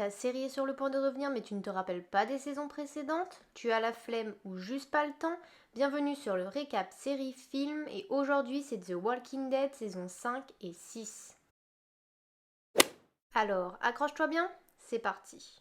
Ta série est sur le point de revenir mais tu ne te rappelles pas des saisons précédentes? Tu as la flemme ou juste pas le temps? Bienvenue sur le récap série-film et aujourd'hui c'est The Walking Dead saison 5 et 6. Alors, accroche-toi bien, c'est parti.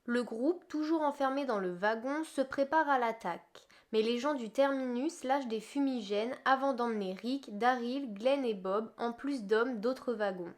Le groupe, toujours enfermé dans le wagon, se prépare à l'attaque. Mais les gens du terminus lâchent des fumigènes avant d'emmener Rick, Daryl, Glenn et Bob, en plus d'hommes d'autres wagons.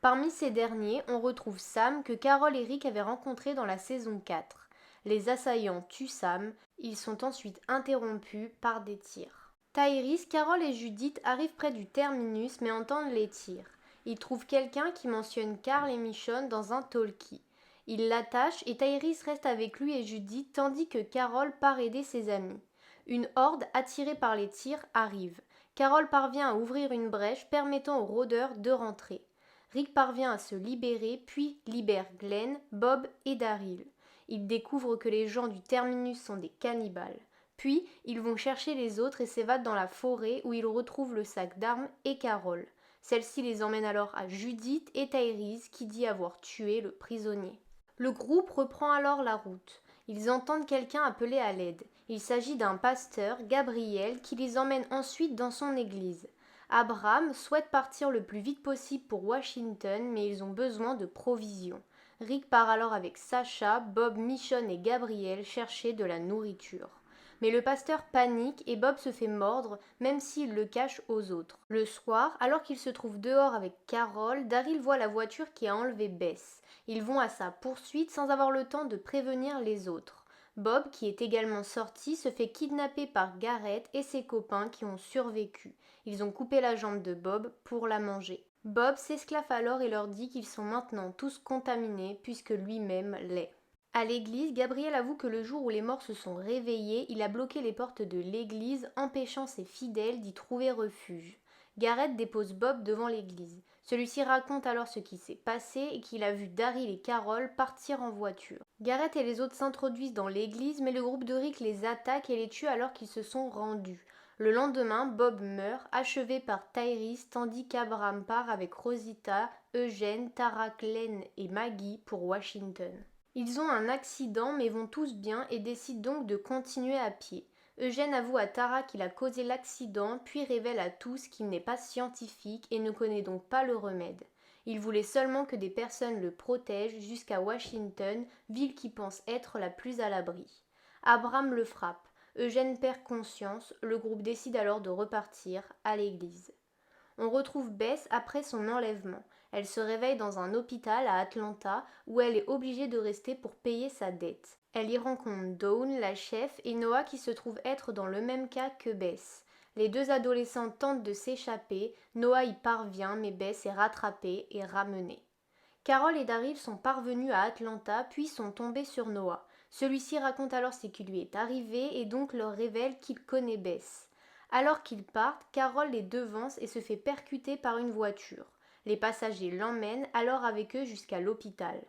Parmi ces derniers, on retrouve Sam que Carol et Rick avaient rencontré dans la saison 4. Les assaillants tuent Sam, ils sont ensuite interrompus par des tirs. Tyrese, Carol et Judith arrivent près du terminus mais entendent les tirs. Ils trouvent quelqu'un qui mentionne Carl et Michonne dans un talkie. Il l'attache et Tyrese reste avec lui et Judith tandis que Carol part aider ses amis. Une horde attirée par les tirs arrive. Carol parvient à ouvrir une brèche permettant aux rôdeurs de rentrer. Rick parvient à se libérer puis libère Glenn, Bob et Daryl. Ils découvrent que les gens du terminus sont des cannibales. Puis, ils vont chercher les autres et s'évadent dans la forêt où ils retrouvent le sac d'armes et Carol. Celle-ci les emmène alors à Judith et Tyrese qui dit avoir tué le prisonnier. Le groupe reprend alors la route. Ils entendent quelqu'un appeler à l'aide. Il s'agit d'un pasteur, Gabriel, qui les emmène ensuite dans son église. Abraham souhaite partir le plus vite possible pour Washington, mais ils ont besoin de provisions. Rick part alors avec Sacha, Bob, Michonne et Gabriel chercher de la nourriture. Mais le pasteur panique et Bob se fait mordre, même s'il le cache aux autres. Le soir, alors qu'il se trouve dehors avec Carol, Daryl voit la voiture qui a enlevé Bess. Ils vont à sa poursuite sans avoir le temps de prévenir les autres. Bob, qui est également sorti, se fait kidnapper par Garrett et ses copains qui ont survécu. Ils ont coupé la jambe de Bob pour la manger. Bob s'esclaffe alors et leur dit qu'ils sont maintenant tous contaminés puisque lui-même l'est. À l'église, Gabriel avoue que le jour où les morts se sont réveillés, il a bloqué les portes de l'église, empêchant ses fidèles d'y trouver refuge. Garrett dépose Bob devant l'église. Celui-ci raconte alors ce qui s'est passé et qu'il a vu Daryl et Carol partir en voiture. Garrett et les autres s'introduisent dans l'église, mais le groupe de Rick les attaque et les tue alors qu'ils se sont rendus. Le lendemain, Bob meurt, achevé par Tyrese, tandis qu'Abraham part avec Rosita, Eugène, Tara, Glenn et Maggie pour Washington. Ils ont un accident mais vont tous bien et décident donc de continuer à pied. Eugène avoue à Tara qu'il a causé l'accident, puis révèle à tous qu'il n'est pas scientifique et ne connaît donc pas le remède. Il voulait seulement que des personnes le protègent jusqu'à Washington, ville qui pense être la plus à l'abri. Abraham le frappe. Eugène perd conscience, le groupe décide alors de repartir à l'église. On retrouve Bess après son enlèvement. Elle se réveille dans un hôpital à Atlanta où elle est obligée de rester pour payer sa dette. Elle y rencontre Dawn, la chef, et Noah qui se trouve être dans le même cas que Bess. Les deux adolescents tentent de s'échapper, Noah y parvient mais Bess est rattrapée et ramenée. Carol et Daryl sont parvenus à Atlanta puis sont tombés sur Noah. Celui-ci raconte alors ce qui lui est arrivé et donc leur révèle qu'il connaît Bess. Alors qu'ils partent, Carol les devance et se fait percuter par une voiture. Les passagers l'emmènent alors avec eux jusqu'à l'hôpital.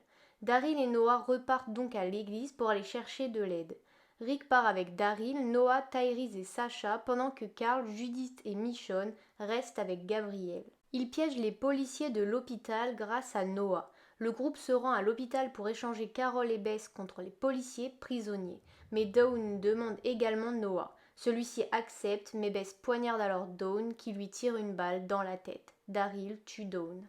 Daryl et Noah repartent donc à l'église pour aller chercher de l'aide. Rick part avec Daryl, Noah, Tyrese et Sacha pendant que Carl, Judith et Michonne restent avec Gabriel. Ils piègent les policiers de l'hôpital grâce à Noah. Le groupe se rend à l'hôpital pour échanger Carol et Bess contre les policiers prisonniers. Mais Dawn demande également Noah. Celui-ci accepte, mais Bess poignarde alors Dawn qui lui tire une balle dans la tête. Daryl tue Dawn.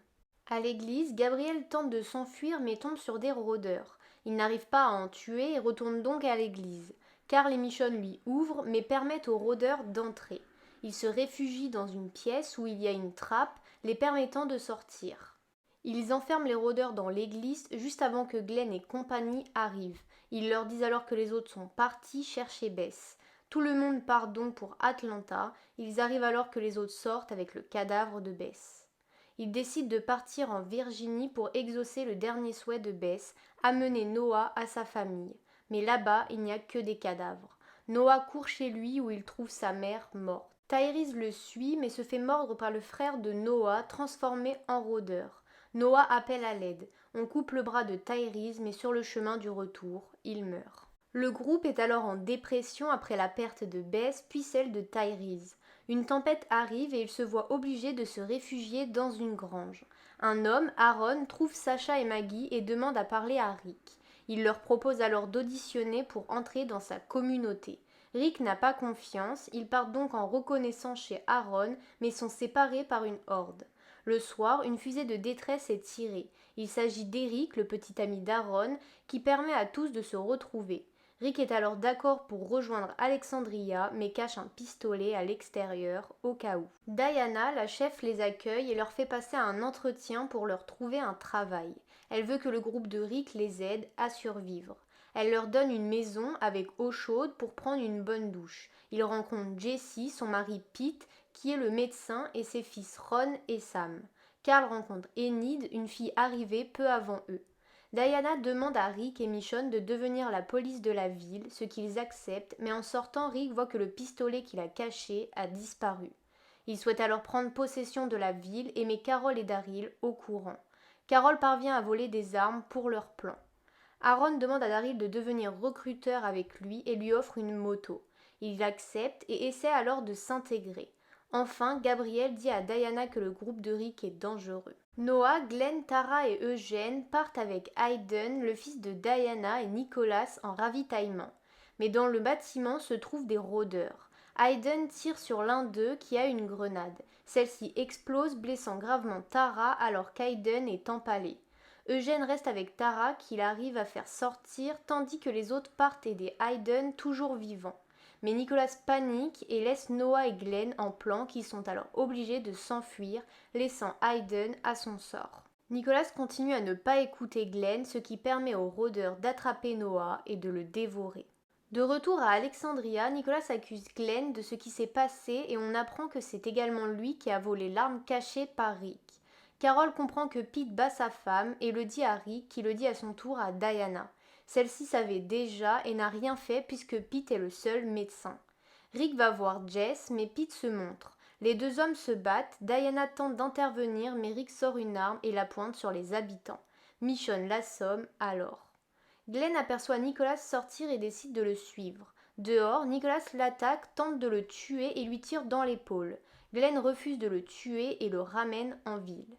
À l'église, Gabriel tente de s'enfuir mais tombe sur des rôdeurs. Il n'arrive pas à en tuer et retourne donc à l'église. Carl et Michonne lui ouvrent mais permettent aux rôdeurs d'entrer. Ils se réfugient dans une pièce où il y a une trappe les permettant de sortir. Ils enferment les rôdeurs dans l'église juste avant que Glenn et compagnie arrivent. Ils leur disent alors que les autres sont partis chercher Bess. Tout le monde part donc pour Atlanta. Ils arrivent alors que les autres sortent avec le cadavre de Bess. Ils décident de partir en Virginie pour exaucer le dernier souhait de Bess, amener Noah à sa famille. Mais là-bas, il n'y a que des cadavres. Noah court chez lui où il trouve sa mère morte. Tyrese le suit mais se fait mordre par le frère de Noah transformé en rôdeur. Noah appelle à l'aide. On coupe le bras de Tyrese mais sur le chemin du retour, il meurt. Le groupe est alors en dépression après la perte de Bess puis celle de Tyrese. Une tempête arrive et ils se voient obligés de se réfugier dans une grange. Un homme, Aaron, trouve Sacha et Maggie et demande à parler à Rick. Il leur propose alors d'auditionner pour entrer dans sa communauté. Rick n'a pas confiance, ils partent donc en reconnaissance chez Aaron, mais sont séparés par une horde. Le soir, une fusée de détresse est tirée. Il s'agit d'Eric, le petit ami d'Aaron, qui permet à tous de se retrouver. Rick est alors d'accord pour rejoindre Alexandria, mais cache un pistolet à l'extérieur, au cas où. Diana, la chef, les accueille et leur fait passer un entretien pour leur trouver un travail. Elle veut que le groupe de Rick les aide à survivre. Elle leur donne une maison avec eau chaude pour prendre une bonne douche. Ils rencontrent Jessie, son mari Pete, qui est le médecin, et ses fils Ron et Sam. Carl rencontre Enid, une fille arrivée peu avant eux. Diana demande à Rick et Michonne de devenir la police de la ville, ce qu'ils acceptent, mais en sortant, Rick voit que le pistolet qu'il a caché a disparu. Il souhaite alors prendre possession de la ville et met Carol et Daryl au courant. Carol parvient à voler des armes pour leur plan. Aaron demande à Daryl de devenir recruteur avec lui et lui offre une moto. Il accepte et essaie alors de s'intégrer. Enfin, Gabriel dit à Diana que le groupe de Rick est dangereux. Noah, Glenn, Tara et Eugène partent avec Hayden, le fils de Diana et Nicholas, en ravitaillement. Mais dans le bâtiment se trouvent des rôdeurs. Hayden tire sur l'un d'eux qui a une grenade. Celle-ci explose, blessant gravement Tara alors qu'Hayden est empalé. Eugène reste avec Tara qu'il arrive à faire sortir tandis que les autres partent aider Hayden toujours vivant. Mais Nicholas panique et laisse Noah et Glenn en plan qui sont alors obligés de s'enfuir, laissant Hayden à son sort. Nicholas continue à ne pas écouter Glenn, ce qui permet aux rôdeurs d'attraper Noah et de le dévorer. De retour à Alexandria, Nicholas accuse Glenn de ce qui s'est passé et on apprend que c'est également lui qui a volé l'arme cachée par Rick. Carol comprend que Pete bat sa femme et le dit à Rick qui le dit à son tour à Diana. Celle-ci savait déjà et n'a rien fait puisque Pete est le seul médecin. Rick va voir Jess mais Pete se montre. Les deux hommes se battent, Diana tente d'intervenir mais Rick sort une arme et la pointe sur les habitants. Michonne l'assomme alors. Glenn aperçoit Nicholas sortir et décide de le suivre. Dehors, Nicholas l'attaque, tente de le tuer et lui tire dans l'épaule. Glenn refuse de le tuer et le ramène en ville.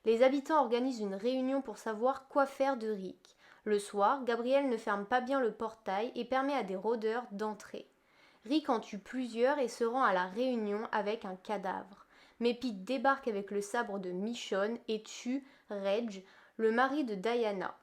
Les habitants organisent une réunion pour savoir quoi faire de Rick. Le soir, Gabriel ne ferme pas bien le portail et permet à des rôdeurs d'entrer. Rick en tue plusieurs et se rend à la réunion avec un cadavre. Mais Pete débarque avec le sabre de Michonne et tue Reg, le mari de Diana.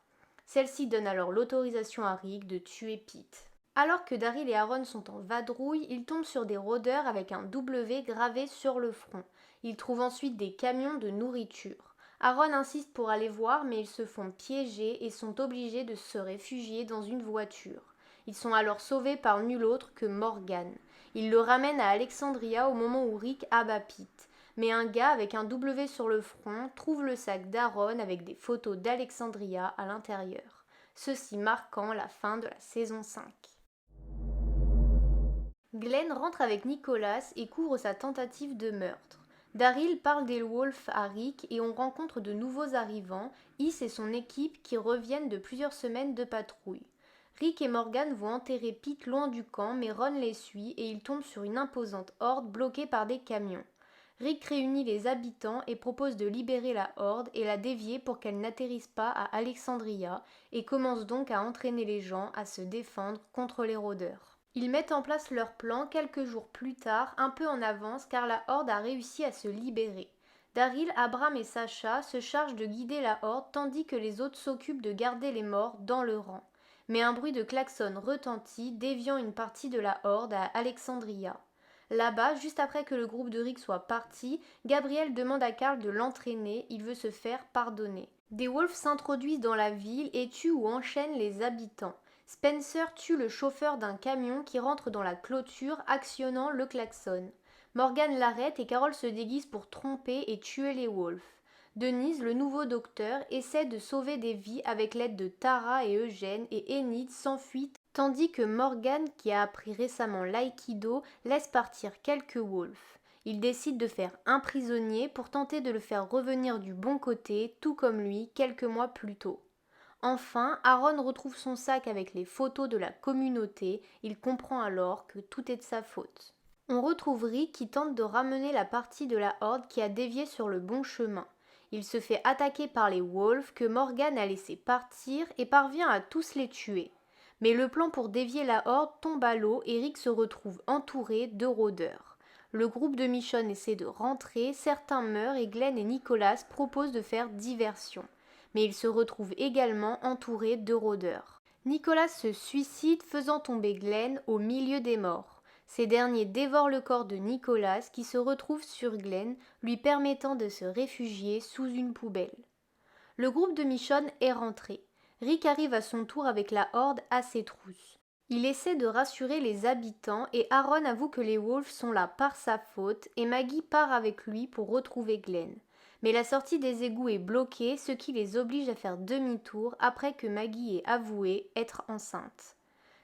Celle-ci donne alors l'autorisation à Rick de tuer Pete. Alors que Daryl et Aaron sont en vadrouille, ils tombent sur des rôdeurs avec un W gravé sur le front. Ils trouvent ensuite des camions de nourriture. Aaron insiste pour aller voir, mais ils se font piéger et sont obligés de se réfugier dans une voiture. Ils sont alors sauvés par nul autre que Morgan. Ils le ramènent à Alexandria au moment où Rick abat Pete. Mais un gars avec un W sur le front trouve le sac d'Aaron avec des photos d'Alexandria à l'intérieur. Ceci marquant la fin de la saison 5. Glenn rentre avec Nicholas et couvre sa tentative de meurtre. Daryl parle des Wolves à Rick et on rencontre de nouveaux arrivants, Is et son équipe qui reviennent de plusieurs semaines de patrouille. Rick et Morgan vont enterrer Pete loin du camp mais Ron les suit et ils tombent sur une imposante horde bloquée par des camions. Rick réunit les habitants et propose de libérer la horde et la dévier pour qu'elle n'atterrisse pas à Alexandria et commence donc à entraîner les gens à se défendre contre les rôdeurs. Ils mettent en place leur plan quelques jours plus tard, un peu en avance car la horde a réussi à se libérer. Daryl, Abram et Sacha se chargent de guider la horde tandis que les autres s'occupent de garder les morts dans le rang. Mais un bruit de klaxon retentit, déviant une partie de la horde à Alexandria. Là-bas, juste après que le groupe de Rick soit parti, Gabriel demande à Carl de l'entraîner, il veut se faire pardonner. Des Wolves s'introduisent dans la ville et tuent ou enchaînent les habitants. Spencer tue le chauffeur d'un camion qui rentre dans la clôture, actionnant le klaxon. Morgan l'arrête et Carol se déguise pour tromper et tuer les Wolves. Denise, le nouveau docteur, essaie de sauver des vies avec l'aide de Tara et Eugène et Enid s'enfuit tandis que Morgan, qui a appris récemment l'aïkido, laisse partir quelques Wolves. Il décide de faire un prisonnier pour tenter de le faire revenir du bon côté, tout comme lui, quelques mois plus tôt. Enfin, Aaron retrouve son sac avec les photos de la communauté, il comprend alors que tout est de sa faute. On retrouve Rick qui tente de ramener la partie de la horde qui a dévié sur le bon chemin. Il se fait attaquer par les Wolves que Morgan a laissé partir et parvient à tous les tuer. Mais le plan pour dévier la horde tombe à l'eau et Rick se retrouve entouré de rôdeurs. Le groupe de Michonne essaie de rentrer, certains meurent et Glenn et Nicholas proposent de faire diversion. Mais ils se retrouvent également entourés de rôdeurs. Nicholas se suicide faisant tomber Glenn au milieu des morts. Ces derniers dévorent le corps de Nicholas qui se retrouve sur Glenn, lui permettant de se réfugier sous une poubelle. Le groupe de Michonne est rentré. Rick arrive à son tour avec la horde à ses trousses. Il essaie de rassurer les habitants et Aaron avoue que les Wolves sont là par sa faute et Maggie part avec lui pour retrouver Glenn. Mais la sortie des égouts est bloquée, ce qui les oblige à faire demi-tour après que Maggie ait avoué être enceinte.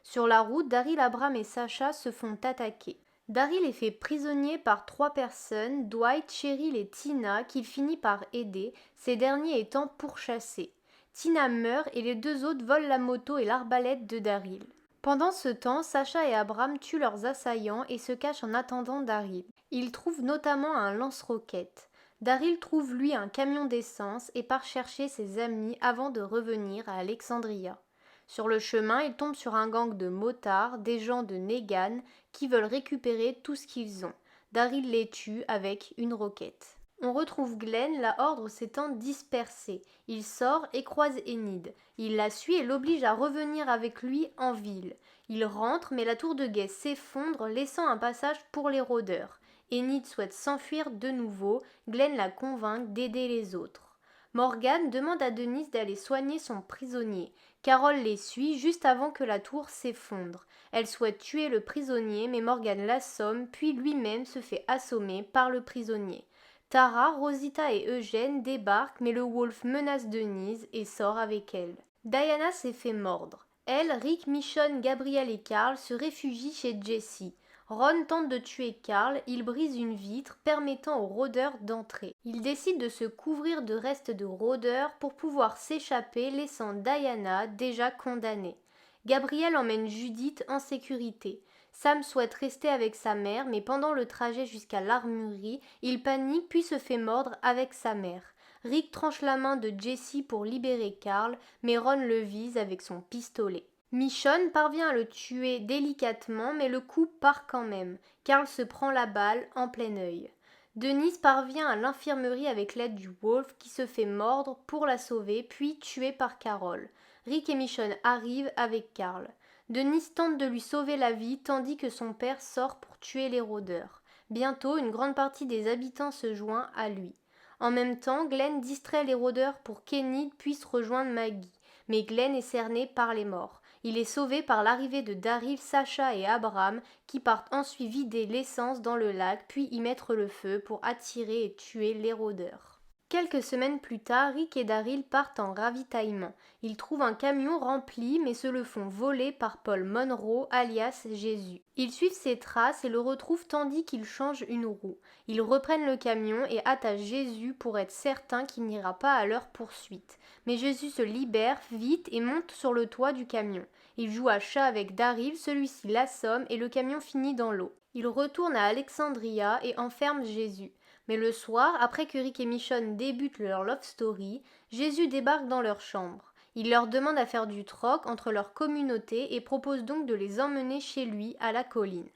Sur la route, Daryl, Abram et Sasha se font attaquer. Daryl est fait prisonnier par 3 personnes, Dwight, Cheryl et Tina, qu'il finit par aider, ces derniers étant pourchassés. Tina meurt et les 2 autres volent la moto et l'arbalète de Daryl. Pendant ce temps, Sasha et Abram tuent leurs assaillants et se cachent en attendant Daryl. Ils trouvent notamment un lance-roquettes. Daryl trouve lui un camion d'essence et part chercher ses amis avant de revenir à Alexandria. Sur le chemin, il tombe sur un gang de motards, des gens de Negan, qui veulent récupérer tout ce qu'ils ont. Daryl les tue avec une roquette. On retrouve Glenn, la horde s'étant dispersée. Il sort et croise Enid. Il la suit et l'oblige à revenir avec lui en ville. Il rentre, mais la tour de guet s'effondre, laissant un passage pour les rôdeurs. Enid souhaite s'enfuir de nouveau, Glenn la convainc d'aider les autres. Morgan demande à Denise d'aller soigner son prisonnier. Carol les suit juste avant que la tour s'effondre. Elle souhaite tuer le prisonnier, mais Morgan l'assomme, puis lui-même se fait assommer par le prisonnier. Tara, Rosita et Eugène débarquent, mais le Wolf menace Denise et sort avec elle. Diana s'est fait mordre. Elle, Rick, Michonne, Gabriel et Carl se réfugient chez Jessie. Ron tente de tuer Carl, il brise une vitre permettant aux rôdeurs d'entrer. Il décide de se couvrir de restes de rôdeurs pour pouvoir s'échapper, laissant Diana déjà condamnée. Gabriel emmène Judith en sécurité. Sam souhaite rester avec sa mère, mais pendant le trajet jusqu'à l'armurerie, il panique puis se fait mordre avec sa mère. Rick tranche la main de Jessie pour libérer Carl, mais Ron le vise avec son pistolet. Michonne parvient à le tuer délicatement, mais le coup part quand même. Carl se prend la balle en plein œil. Denise parvient à l'infirmerie avec l'aide du Wolf qui se fait mordre pour la sauver, puis tuée par Carol. Rick et Michonne arrivent avec Carl. Denise tente de lui sauver la vie tandis que son père sort pour tuer les rôdeurs. Bientôt, une grande partie des habitants se joint à lui. En même temps, Glenn distrait les rôdeurs pour qu'Enid puisse rejoindre Maggie. Mais Glenn est cerné par les morts. Il est sauvé par l'arrivée de Daryl, Sasha et Abram qui partent ensuite vider l'essence dans le lac puis y mettre le feu pour attirer et tuer les rôdeurs. Quelques semaines plus tard, Rick et Daryl partent en ravitaillement. Ils trouvent un camion rempli mais se le font voler par Paul Monroe alias Jésus. Ils suivent ses traces et le retrouvent tandis qu'il change une roue. Ils reprennent le camion et attachent Jésus pour être certain qu'il n'ira pas à leur poursuite. Mais Jésus se libère vite et monte sur le toit du camion. Il joue à chat avec Daryl, celui-ci l'assomme et le camion finit dans l'eau. Ils retournent à Alexandria et enferment Jésus. Mais le soir, après que Rick et Michonne débutent leur love story, Jésus débarque dans leur chambre. Il leur demande à faire du troc entre leur communauté et propose donc de les emmener chez lui à la colline.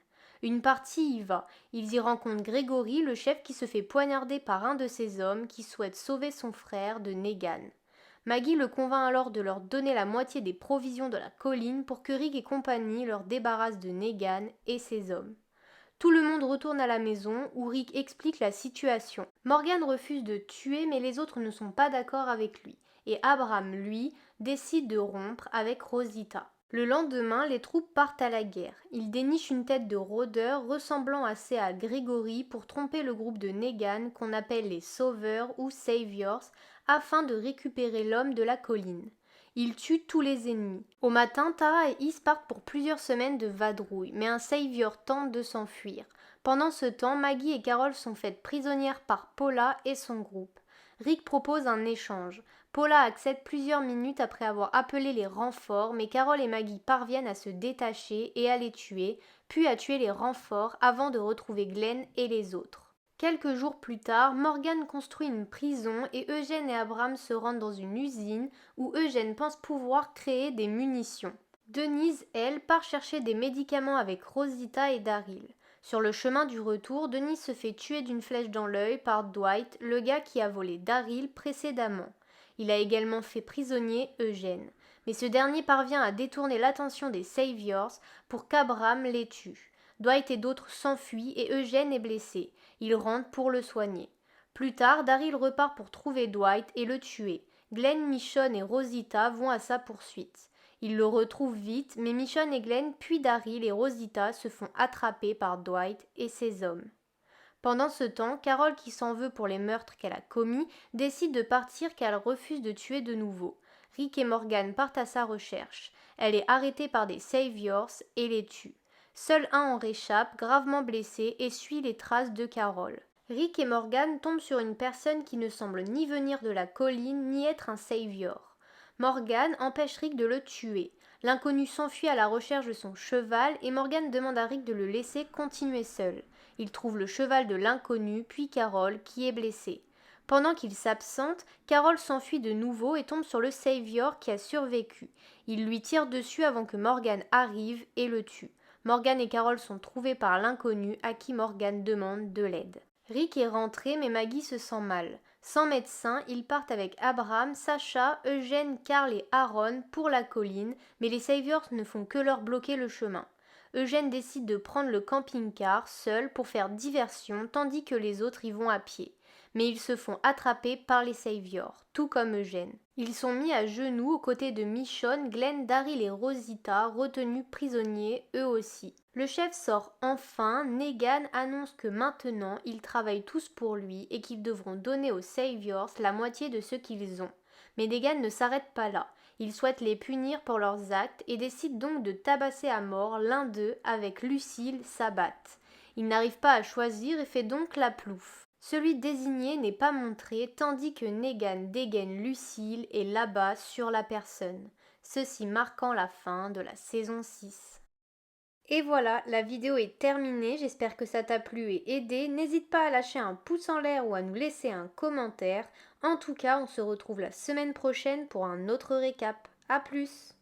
Une partie y va. Ils y rencontrent Grégory, le chef qui se fait poignarder par un de ses hommes qui souhaite sauver son frère de Negan. Maggie le convainc alors de leur donner la moitié des provisions de la colline pour que Rick et compagnie leur débarrassent de Negan et ses hommes. Tout le monde retourne à la maison où Rick explique la situation. Morgan refuse de tuer mais les autres ne sont pas d'accord avec lui. Et Abram, lui, décide de rompre avec Rosita. Le lendemain, les troupes partent à la guerre. Ils dénichent une tête de rôdeur ressemblant assez à Grégory pour tromper le groupe de Negan qu'on appelle les Sauveurs ou Saviors afin de récupérer l'homme de la colline. Ils tuent tous les ennemis. Au matin, Tara et Is partent pour plusieurs semaines de vadrouille, mais un Savior tente de s'enfuir. Pendant ce temps, Maggie et Carol sont faites prisonnières par Paula et son groupe. Rick propose un échange. Paula accepte plusieurs minutes après avoir appelé les renforts, mais Carol et Maggie parviennent à se détacher et à les tuer, puis à tuer les renforts avant de retrouver Glenn et les autres. Quelques jours plus tard, Morgan construit une prison et Eugène et Abraham se rendent dans une usine où Eugène pense pouvoir créer des munitions. Denise, elle, part chercher des médicaments avec Rosita et Daryl. Sur le chemin du retour, Denise se fait tuer d'une flèche dans l'œil par Dwight, le gars qui a volé Daryl précédemment. Il a également fait prisonnier Eugène. Mais ce dernier parvient à détourner l'attention des Saviors pour qu'Abraham les tue. Dwight et d'autres s'enfuient et Eugène est blessé. Il rentre pour le soigner. Plus tard, Daryl repart pour trouver Dwight et le tuer. Glenn, Michonne et Rosita vont à sa poursuite. Ils le retrouvent vite, mais Michonne et Glenn, puis Daryl et Rosita se font attraper par Dwight et ses hommes. Pendant ce temps, Carol, qui s'en veut pour les meurtres qu'elle a commis, décide de partir car elle refuse de tuer de nouveau. Rick et Morgan partent à sa recherche. Elle est arrêtée par des Saviors et les tue. Seul un en réchappe, gravement blessé, et suit les traces de Carol. Rick et Morgan tombent sur une personne qui ne semble ni venir de la colline ni être un Savior. Morgan empêche Rick de le tuer. L'inconnu s'enfuit à la recherche de son cheval et Morgan demande à Rick de le laisser continuer seul. Il trouve le cheval de l'inconnu, puis Carol, qui est blessée. Pendant qu'il s'absente, Carol s'enfuit de nouveau et tombe sur le Savior qui a survécu. Il lui tire dessus avant que Morgan arrive et le tue. Morgan et Carol sont trouvés par l'inconnu à qui Morgan demande de l'aide. Rick est rentré mais Maggie se sent mal. Sans médecin, ils partent avec Abraham, Sacha, Eugène, Carl et Aaron pour la colline, mais les Saviors ne font que leur bloquer le chemin. Eugène décide de prendre le camping-car seul pour faire diversion tandis que les autres y vont à pied. Mais ils se font attraper par les Saviors, tout comme Eugène. Ils sont mis à genoux aux côtés de Michonne, Glenn, Daryl et Rosita, retenus prisonniers eux aussi. Le chef sort enfin, Negan annonce que maintenant ils travaillent tous pour lui et qu'ils devront donner aux Saviors la moitié de ce qu'ils ont. Mais Negan ne s'arrête pas là. Il souhaite les punir pour leurs actes et décide donc de tabasser à mort l'un d'eux avec Lucille, sa batte. Il n'arrive pas à choisir et fait donc la plouffe. Celui désigné n'est pas montré tandis que Negan dégaine Lucille et l'abat sur la personne, ceci marquant la fin de la saison 6. Et voilà, la vidéo est terminée, j'espère que ça t'a plu et aidé. N'hésite pas à lâcher un pouce en l'air ou à nous laisser un commentaire. En tout cas, on se retrouve la semaine prochaine pour un autre récap. A plus!